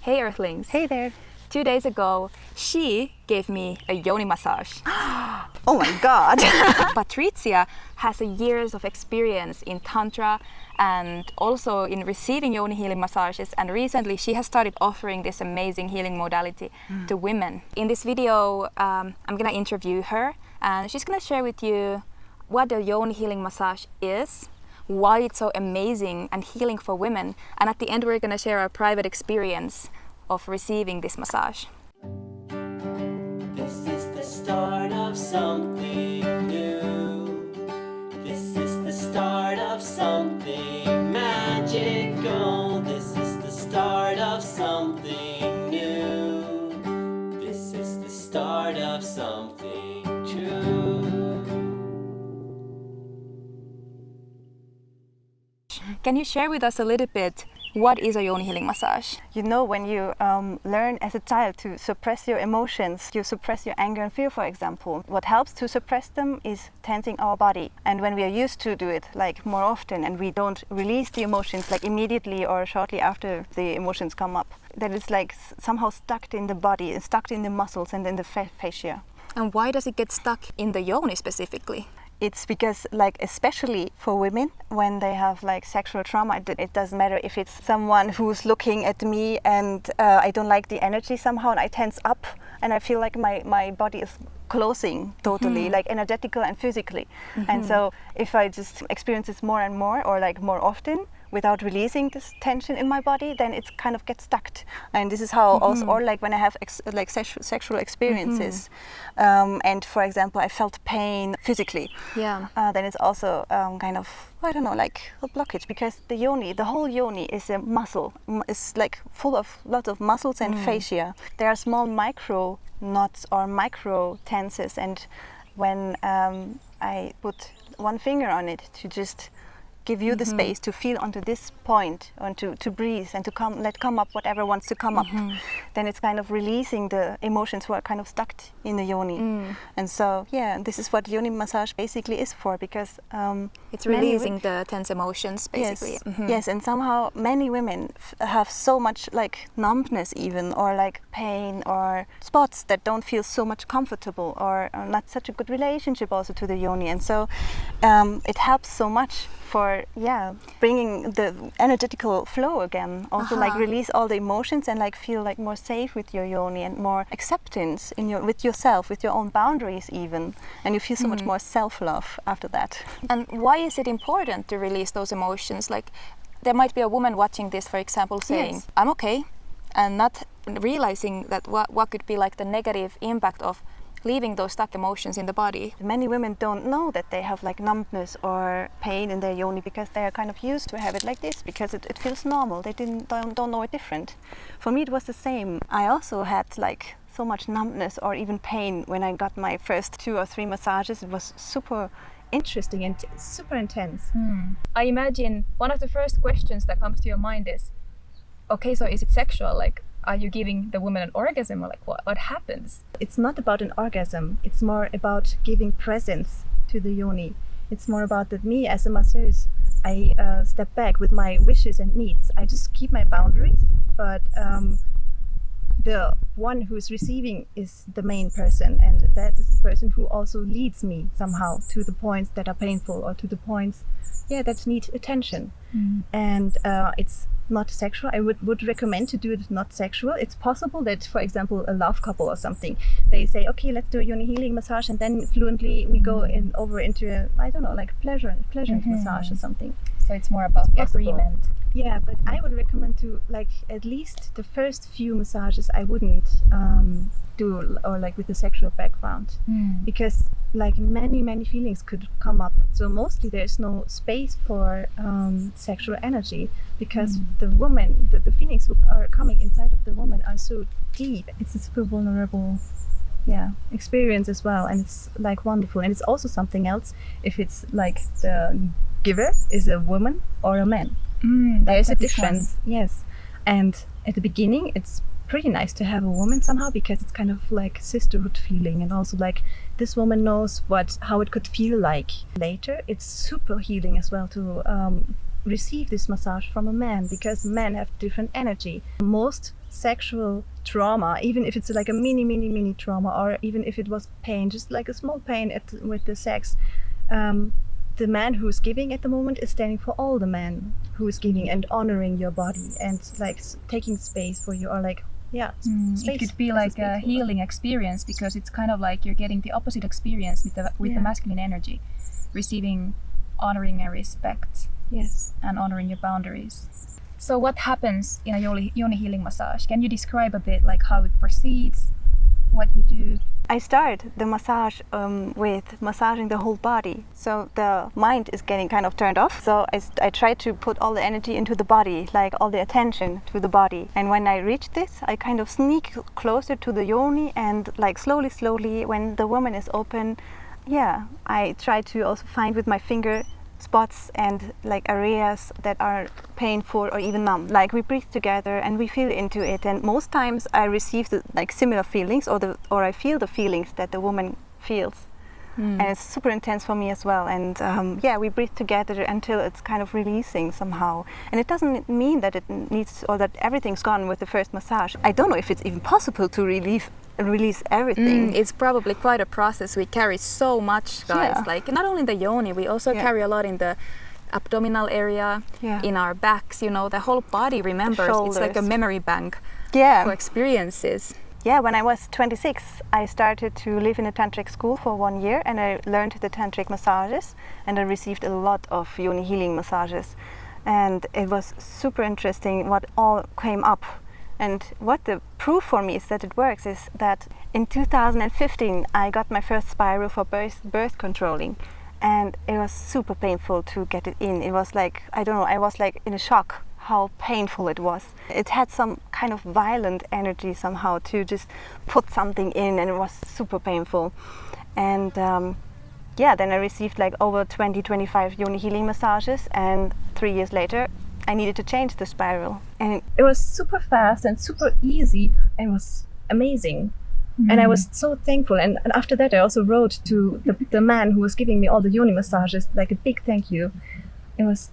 Hey Earthlings! Hey there! 2 days ago, she gave me a Yoni massage. Oh my god! Patrizia has years of experience in Tantra and also in receiving Yoni Healing Massages, and recently she has started offering this amazing healing modality to women. In this video, I'm gonna interview her and she's gonna share with you what the Yoni Healing Massage is, why it's so amazing and healing for women, and at the end we're gonna share our private experience of receiving this massage. This is the start of something new. This is the start of something magical. This is the start of something new. This is the start of something true. Can you share with us a little bit what is a Yoni Healing Massage? You know, when you learn as a child to suppress your emotions, you suppress your anger and fear, for example. What helps to suppress them is tensing our body. And when we are used to do it like more often and we don't release the emotions like immediately or shortly after the emotions come up, then it's like somehow stuck in the body, stuck in the muscles and in the fascia. And why does it get stuck in the yoni specifically? It's because, like, especially for women, when they have like sexual trauma, it doesn't matter if it's someone who's looking at me and I don't like the energy somehow and I tense up and I feel like my body is closing totally, like energetically and physically. And so if I just experience this more and more or like more often without releasing this tension in my body, then it kind of gets stuck. And this is how also, or like when I have sexual experiences and for example I felt pain physically, then it's also kind of, I don't know, like a blockage, because the yoni, the whole yoni is a muscle. It's like full of lots of muscles and fascia. There are small micro knots or micro tenses, and when I put one finger on it to just give you the space to feel onto this point and to breathe and to come up whatever wants to come up, then it's kind of releasing the emotions who are kind of stuck in the yoni. And so this is what yoni massage basically is for, because it's releasing the tense emotions basically. Yes, and somehow many women have so much like numbness even, or like pain or spots that don't feel so much comfortable, or not such a good relationship also to the yoni. And so it helps so much for bringing the energetical flow again, also like release all the emotions and like feel like more safe with your yoni and more acceptance in with yourself, with your own boundaries even, and you feel so much more self-love after that. And why is it important to release those emotions? Like, there might be a woman watching this, for example, saying I'm okay, and not realizing that what could be like the negative impact of leaving those stuck emotions in the body. Many women don't know that they have like numbness or pain in their yoni because they are kind of used to have it like this, because it feels normal. They don't know it different. For me it was the same. I also had like so much numbness or even pain when I got my first 2 or 3 massages. It was super interesting and super intense. I imagine one of the first questions that comes to your mind is, okay, so is it sexual? Like, are you giving the woman an orgasm, or like what happens? It's not about an orgasm. It's more about giving presence to the yoni. It's more about that me as a masseuse, I step back with my wishes and needs. I just keep my boundaries, but the one who's receiving is the main person, and that is the person who also leads me somehow to the points that are painful or to the points that need attention. And it's not sexual. I would recommend to do it not sexual. It's possible that, for example, a love couple or something, they say, okay, let's do a Yoni Healing Massage, and then fluently we go over into a, I don't know, like pleasure massage or something. So it's more about agreement. Yeah, but I would recommend to, like, at least the first few massages I wouldn't do, or like with a sexual background, because like many feelings could come up. So mostly there's no space for sexual energy, because the woman, the feelings who are coming inside of the woman are so deep. It's a super vulnerable experience as well, and it's like wonderful. And it's also something else if it's like the giver is a woman or a man. There's a difference. Yes. And at the beginning it's pretty nice to have a woman somehow, because it's kind of like sisterhood feeling, and also like this woman knows how it could feel like. Later it's super healing as well to receive this massage from a man, because men have different energy. Most sexual trauma, even if it's like a mini trauma, or even if it was pain, just like a small pain with the sex, the man who is giving at the moment is standing for all the men who is giving and honoring your body and like taking space for you, or like it could be like a healing experience, because it's kind of like you're getting the opposite experience with the masculine energy, receiving, honoring and respect, and honoring your boundaries. So what happens in a Yoni healing massage? Can you describe a bit like how it proceeds, what you do? I start the massage with massaging the whole body. So the mind is getting kind of turned off. So I try to put all the energy into the body, like all the attention to the body. And when I reach this, I kind of sneak closer to the yoni, and like slowly, when the woman is open, I try to also find with my finger spots and like areas that are painful or even numb. Like we breathe together and we feel into it, and most times I receive like similar feelings, or I feel the feelings that the woman feels, and it's super intense for me as well. And we breathe together until it's kind of releasing somehow. And it doesn't mean that it needs, or that everything's gone with the first massage. I don't know if it's even possible to release everything. It's probably quite a process. We carry so much, guys. Like not only the yoni, we also carry a lot in the abdominal area, in our backs, the whole body remembers. It's like a memory bank for experiences. When I was 26, I started to live in a tantric school for 1 year, and I learned the tantric massages, and I received a lot of Yoni healing massages, and it was super interesting what all came up. And what the proof for me is that it works is that in 2015 I got my first spiral for birth controlling, and it was super painful to get it in. It was like, I don't know, I was like in a shock how painful it was. It had some kind of violent energy somehow to just put something in, and it was super painful. And then I received like over 25 Yoni healing massages, and 3 years later I needed to change the spiral. And it was super fast and super easy, and it was amazing. And I was so thankful. And after that I also wrote to the man who was giving me all the Yoni massages like a big thank you. It was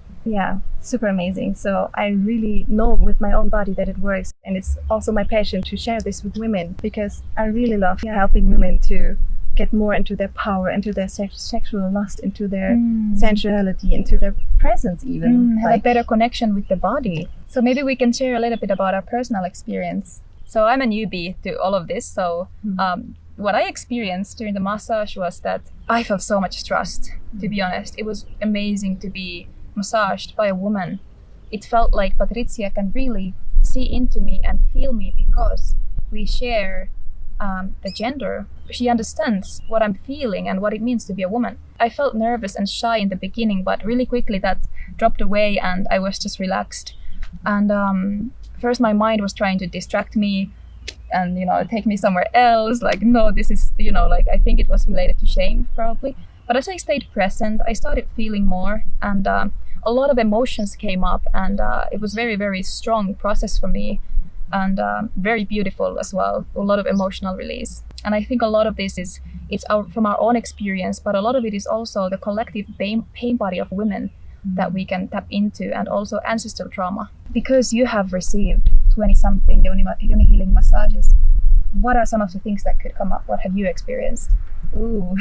super amazing. So I really know with my own body that it works, and it's also my passion to share this with women, because I really love helping women to get more into their power, into their sexual lust, into their sensuality, into their presence even. Have a better connection with the body. So maybe we can share a little bit about our personal experience. So I'm a newbie to all of this. So what I experienced during the massage was that I felt so much trust, to be honest. It was amazing to be massaged by a woman. It felt like Patrizia can really see into me and feel me, because we share the gender. She understands what I'm feeling and what it means to be a woman. I felt nervous and shy in the beginning, but really quickly that dropped away and I was just relaxed. And first my mind was trying to distract me and take me somewhere else, like no, this is like I think it was related to shame probably. But as I stayed present, I started feeling more, and a lot of emotions came up, and it was very, very strong process for me, and very beautiful as well. A lot of emotional release. And I think a lot of this it's from our own experience, but a lot of it is also the collective pain body of women that we can tap into, and also ancestral trauma. Because you have received 20-something Yoni healing massages, what are some of the things that could come up? What have you experienced? Ooh.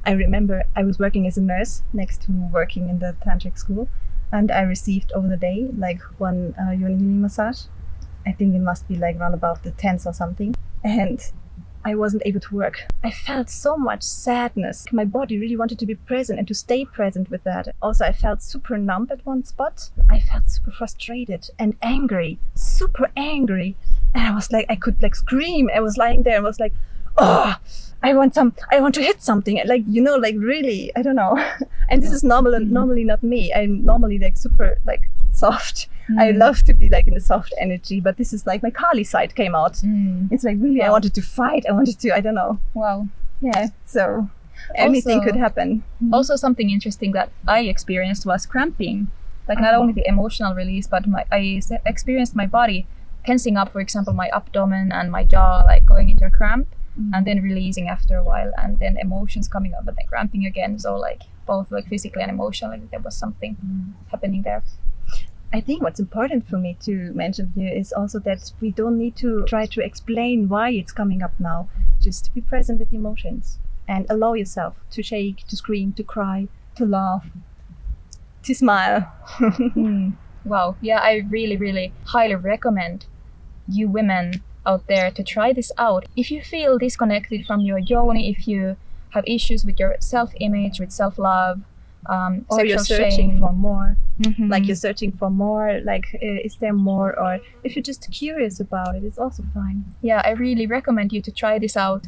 I remember I was working as a nurse next to working in the tantric school, and I received over the day like one Yoni healing massage. I think it must be like around about the 10th or something, and I wasn't able to work. I felt so much sadness. My body really wanted to be present and to stay present with that. Also, I felt super numb at one spot. I felt super frustrated and angry, super angry. And I was like, I could like scream. I was lying there and was like, oh, I want to hit something. Like, like really, I don't know. And this is normally not me. I'm normally like super like soft. I love to be like in the soft energy, but this is like my Kali side came out. It's like really, I wanted to fight. I don't know. Wow. Yeah. So anything could happen. Also, something interesting that I experienced was cramping. Like not only the emotional release, but I experienced my body tensing up, for example, my abdomen and my jaw, like going into a cramp, and then releasing after a while, and then emotions coming up, but then cramping again. So like both like physically and emotionally, there was something happening there. I think what's important for me to mention here is also that we don't need to try to explain why it's coming up now. Just be present with emotions and allow yourself to shake, to scream, to cry, to laugh, to smile. Wow. Yeah, I really, really highly recommend you women out there to try this out. If you feel disconnected from your yoni, if you have issues with your self-image, with self-love, or you're searching for more, like you're searching for more, like is there more, or if you're just curious about it, it's also fine. Yeah, I really recommend you to try this out.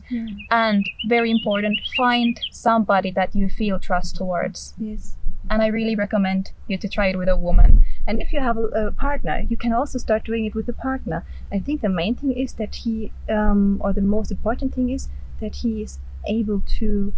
And very important, find somebody that you feel trust towards. Yes. And I really recommend you to try it with a woman. And if you have a partner, you can also start doing it with a partner. I think the main thing is that he, or the most important thing is that he is able to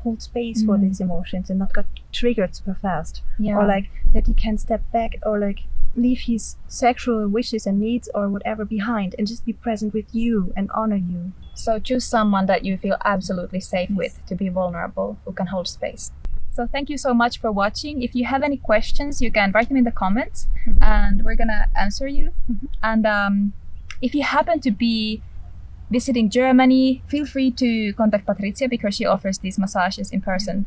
hold space for these emotions and not get triggered super fast. Yeah. Or like that he can step back or like leave his sexual wishes and needs or whatever behind and just be present with you and honor you. So choose someone that you feel absolutely safe with, to be vulnerable, who can hold space. So thank you so much for watching. If you have any questions, you can write them in the comments and we're gonna answer you. And if you happen to be visiting Germany, feel free to contact Patrizia because she offers these massages in person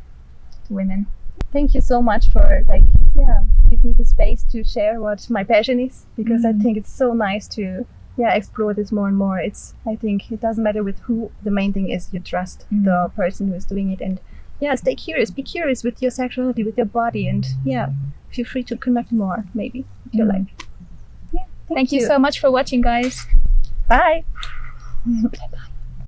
to women. Thank you so much for give me the space to share what my passion is, because I think it's so nice to explore this more and more. I think it doesn't matter with who, the main thing is you trust the person who is doing it, and stay curious, be curious with your sexuality, with your body, and feel free to connect more maybe if you like. Thank you so much for watching, guys. Bye. Bye-bye.